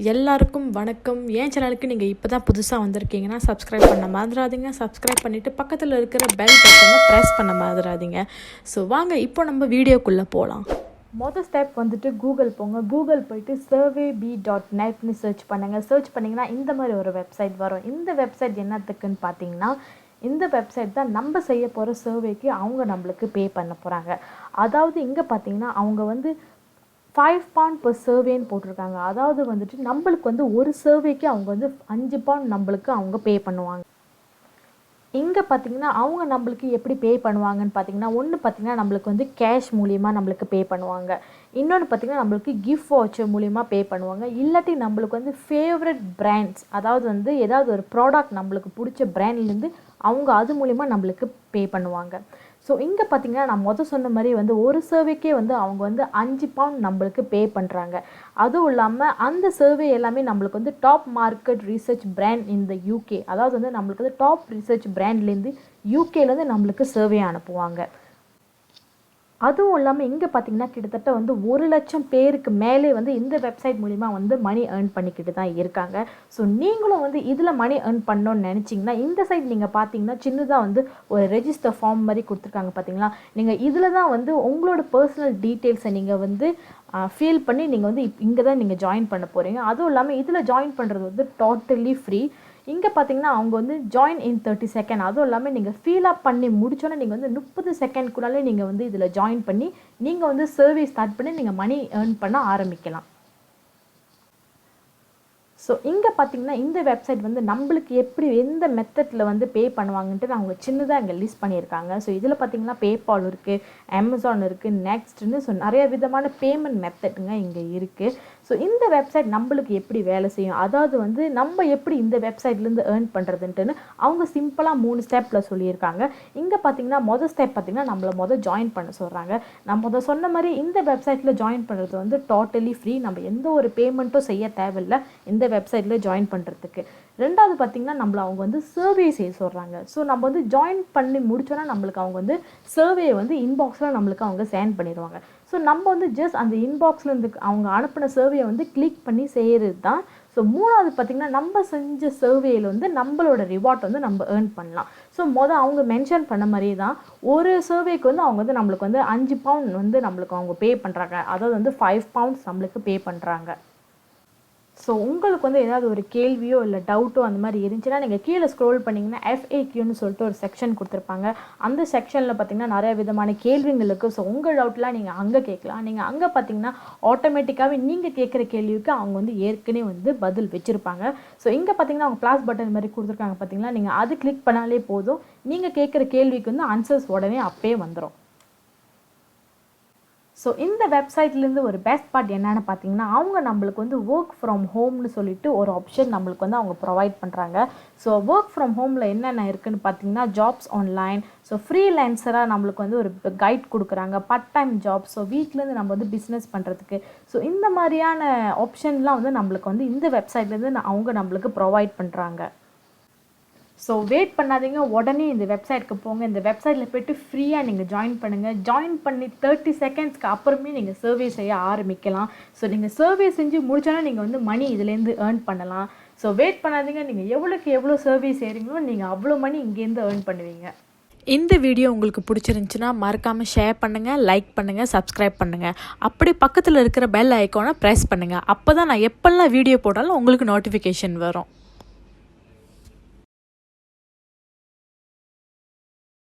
எல்லாருக்கும் வணக்கம். என் சேனலுக்கு நீங்கள் இப்போ தான் புதுசாக வந்திருக்கீங்கன்னா சப்ஸ்கிரைப் பண்ண மறந்துடாதீங்க. சப்ஸ்கிரைப் பண்ணிவிட்டு பக்கத்தில் இருக்கிற பெல் பட்டனை ப்ரெஸ் பண்ண மறந்துடாதீங்க. ஸோ வாங்க இப்போ நம்ம வீடியோக்குள்ளே போகலாம். மொதல் ஸ்டெப் வந்துட்டு கூகுள் போங்க. கூகுள் போயிட்டு surveyb.netன்னு சர்ச் பண்ணுங்கள். சர்ச் பண்ணிங்கன்னா இந்த மாதிரி ஒரு வெப்சைட் வரும். இந்த வெப்சைட் என்னத்துக்குன்னு பார்த்தீங்கன்னா, இந்த வெப்சைட் தான் நம்ம செய்ய போகிற சர்வேக்கு அவங்க நம்மளுக்கு பே பண்ண போகிறாங்க. அதாவது இங்கே பார்த்தீங்கன்னா அவங்க வந்து £5 per சர்வேன்னு போட்டிருக்காங்க. அதாவது வந்துட்டு நம்மளுக்கு வந்து ஒரு சர்வேக்கு அவங்க வந்து £5 நம்மளுக்கு அவங்க பே பண்ணுவாங்க. இங்கே பார்த்தீங்கன்னா அவங்க நம்மளுக்கு எப்படி பே பண்ணுவாங்கன்னு பார்த்தீங்கன்னா, ஒன்று பார்த்தீங்கன்னா நம்மளுக்கு வந்து கேஷ் மூலியமாக நம்மளுக்கு பே பண்ணுவாங்க. இன்னொன்று பார்த்தீங்கன்னா நம்மளுக்கு கிஃப்ட் வவுச்சர் மூலிமா பே பண்ணுவாங்க. இல்லாட்டி நம்மளுக்கு வந்து ஃபேவரட் பிராண்ட்ஸ், அதாவது வந்து ஏதாவது ஒரு ப்ராடக்ட் நம்மளுக்கு பிடிச்ச பிராண்ட்லேருந்து அவங்க அது மூலிமா நம்மளுக்கு பே பண்ணுவாங்க. ஸோ இங்கே பார்த்தீங்கன்னா நான் சொன்ன மாதிரி வந்து ஒரு சர்வேக்கே வந்து அவங்க வந்து £5 நம்மளுக்கு பே பண்ணுறாங்க. அதுவும் இல்லாமல் அந்த சர்வே எல்லாமே நம்மளுக்கு வந்து டாப் மார்க்கெட் ரிசர்ச் பிராண்ட் இந்த யூகே, அதாவது வந்து நம்மளுக்கு வந்து டாப் ரிசர்ச் பிராண்ட்லேருந்து யூகேலேருந்து நம்மளுக்கு சர்வே அனுப்புவாங்க. அதுவும் இல்லாமல் இங்கே பார்த்தீங்கன்னா கிட்டத்தட்ட வந்து 1,00,000 பேருக்கு மேலே வந்து இந்த வெப்சைட் மூலிமா வந்து மணி ஏர்ன் பண்ணிக்கிட்டு தான் இருக்காங்க. ஸோ நீங்களும் வந்து இதில் மணி ஏர்ன் பண்ணணும்னு நினச்சிங்கன்னா இந்த சைட் நீங்கள் பார்த்தீங்கன்னா சின்னதாக வந்து ஒரு ரெஜிஸ்டர் ஃபார்ம் மாதிரி கொடுத்துருக்காங்க பார்த்தீங்களா. நீங்கள் இதில் தான் வந்து உங்களோட பர்சனல் டீட்டெயில்ஸை நீங்கள் வந்து ஃபீல் பண்ணி நீங்கள் வந்து இங்கே தான் நீங்கள் ஜாயின் பண்ண போகிறீங்க. அதுவும் இல்லாமல் இதில் ஜாயின் பண்ணுறது வந்து டோட்டலி ஃப்ரீ. இங்கே பார்த்தீங்கன்னா அவங்க வந்து ஜாயின் இன் 30 செகண்ட், அதுவும் இல்லாமல் நீங்கள் ஃபீல் அப் பண்ணி முடிச்சோன்னே நீங்கள் வந்து 30 செகண்ட்குள்ளாலே நீங்கள் வந்து இதில் ஜாயின் பண்ணி நீங்கள் வந்து சர்வே ஸ்டார்ட் பண்ணி நீங்கள் மணி ஏர்ன் பண்ண ஆரம்பிக்கலாம். ஸோ இங்கே பார்த்தீங்கன்னா இந்த வெப்சைட் வந்து நம்மளுக்கு எப்படி எந்த மெத்தடில் வந்து பே பண்ணுவாங்கன்ட்டு அவங்க சின்னதாக இங்கே லிஸ்ட் பண்ணியிருக்காங்க. ஸோ இதில் பார்த்தீங்கன்னா பேபால் இருக்குது, அமேசான் இருக்குது, நெக்ஸ்ட்னு ஸோ நிறைய விதமான பேமெண்ட் மெத்தடுங்க இங்கே இருக்குது. ஸோ இந்த வெப்சைட் நம்மளுக்கு எப்படி வேலை செய்யும், அதாவது வந்து நம்ம எப்படி இந்த வெப்சைட்லேருந்து ஏர்ன் பண்ணுறதுன்ட்டுன்னு அவங்க சிம்பிளாக 3 ஸ்டெப்பில் சொல்லியிருக்காங்க. இங்கே பார்த்தீங்கன்னா மொதல் ஸ்டெப் பார்த்தீங்கன்னா நம்மளை ஜாயின் பண்ண சொல்கிறாங்க. நம்ம சொன்ன மாதிரி இந்த வெப்சைட்டில் ஜாயின் பண்ணுறது வந்து டோட்டலி ஃப்ரீ. நம்ம எந்த ஒரு பேமெண்ட்டும் செய்ய தேவையில்லை இந்த வெப்சைட்டில் ஜாயின் பண்ணுறதுக்கு. ரெண்டாவது பார்த்திங்கன்னா நம்மளை அவங்க வந்து சர்வே செய்ய சொல்கிறாங்க. ஸோ நம்ம வந்து ஜாயின் பண்ணி முடிச்சோன்னா நம்மளுக்கு அவங்க வந்து சர்வேயை வந்து இன்பாக்ஸில் நம்மளுக்கு அவங்க சென்ட் பண்ணிடுவாங்க. ஸோ நம்ம வந்து ஜஸ்ட் அந்த இன்பாக்ஸில் இருந்து அவங்க அனுப்பின சர்வேயை வந்து கிளிக் பண்ணி செய்கிறது தான். ஸோ மூணாவது பார்த்திங்கன்னா நம்ம செஞ்ச சர்வேயில் வந்து நம்மளோட ரிவார்ட் வந்து நம்ம ஏர்ன் பண்ணலாம். ஸோ அவங்க மென்ஷன் பண்ண மாதிரி தான் ஒரு சர்வேக்கு வந்து அவங்க வந்து நம்மளுக்கு வந்து £5 வந்து நம்மளுக்கு அவங்க பே பண்ணுறாங்க. அதாவது வந்து £5 நம்மளுக்கு பே பண்ணுறாங்க. ஸோ உங்களுக்கு வந்து ஏதாவது ஒரு கேள்வியோ இல்லை டவுட்டோ அந்த மாதிரி இருந்துச்சுன்னா நீங்கள் கீழே ஸ்க்ரோல் பண்ணிங்கன்னா FAQன்னு சொல்லிட்டு ஒரு செக்ஷன் கொடுத்துருப்பாங்க. அந்த செக்ஷனில் பார்த்தீங்கன்னா நிறைய விதமான கேள்விகள் இருக்குது. ஸோ உங்கள் டவுட்லாம் நீங்கள் அங்கே கேட்கலாம். நீங்கள் அங்கே பார்த்தீங்கன்னா ஆட்டோமேட்டிக்காகவே நீங்கள் கேட்குற கேள்விக்கு அவங்க வந்து ஏற்கனவே வந்து பதில் வச்சுருப்பாங்க. ஸோ இங்கே பார்த்தீங்கன்னா அவங்க ப்ளஸ் பட்டன் மாதிரி கொடுத்துருக்காங்க பார்த்தீங்களா, நீங்கள் அது கிளிக் பண்ணாலே போதும், நீங்கள் கேட்குற கேள்விக்கு வந்து ஆன்சர்ஸ் உடனே அப்பே வந்துடும். ஸோ இந்த வெப்சைட்லேருந்து ஒரு பெஸ்ட் பார்ட் என்னென்னு பார்த்தீங்கன்னா அவங்க நம்மளுக்கு வந்து ஒர்க் ஃப்ரம் ஹோம்னு சொல்லிட்டு ஒரு ஆப்ஷன் நம்மளுக்கு வந்து அவங்க ப்ரொவைட் பண்ணுறாங்க. ஸோ ஒர்க் ஃப்ரம் ஹோமில் என்னென்ன இருக்குதுன்னு பார்த்தீங்கன்னா ஜாப்ஸ் ஆன்லைன், ஸோ ஃப்ரீலான்சராக நம்மளுக்கு வந்து ஒரு கைட் கொடுக்குறாங்க, பார்ட் டைம் ஜாப், ஸோ வீட்டிலேருந்து நம்ம வந்து பிஸ்னஸ் பண்ணுறதுக்கு. ஸோ இந்த மாதிரியான ஆப்ஷன்லாம் வந்து நம்மளுக்கு வந்து இந்த வெப்சைட்லேருந்து அவங்க நம்மளுக்கு ப்ரொவைட் பண்ணுறாங்க. ஸோ வெயிட் பண்ணாதீங்க, உடனே இந்த வெப்சைட்டுக்கு போங்க. இந்த வெப்சைட்டில் போய்ட்டு ஃப்ரீயாக நீங்கள் ஜாயின் பண்ணுங்கள். ஜாயின் பண்ணி 30 செகண்ட்ஸ்க்கு அப்புறமே நீங்கள் சர்வே செய்ய ஆரம்பிக்கலாம். ஸோ நீங்கள் சர்வே செஞ்சு முடிச்சோன்னா நீங்கள் வந்து மணி இதுலேருந்து ஏர்ன் பண்ணலாம். ஸோ வெயிட் பண்ணாதீங்க, நீங்கள் எவ்வளோ சர்வே செய்கிறீங்களோ நீங்கள் அவ்வளோ மணி இங்கேருந்து ஏர்ன் பண்ணுவீங்க. இந்த வீடியோ உங்களுக்கு பிடிச்சிருந்துச்சுன்னா மறக்காமல் ஷேர் பண்ணுங்கள், லைக் பண்ணுங்கள், சப்ஸ்கிரைப் பண்ணுங்கள். அப்படி பக்கத்தில் இருக்கிற பெல் ஐக்கானை ப்ரெஸ் பண்ணுங்கள். அப்போ தான் நான் எப்போல்லாம் வீடியோ போட்டாலும் உங்களுக்கு நோட்டிஃபிகேஷன் வரும்.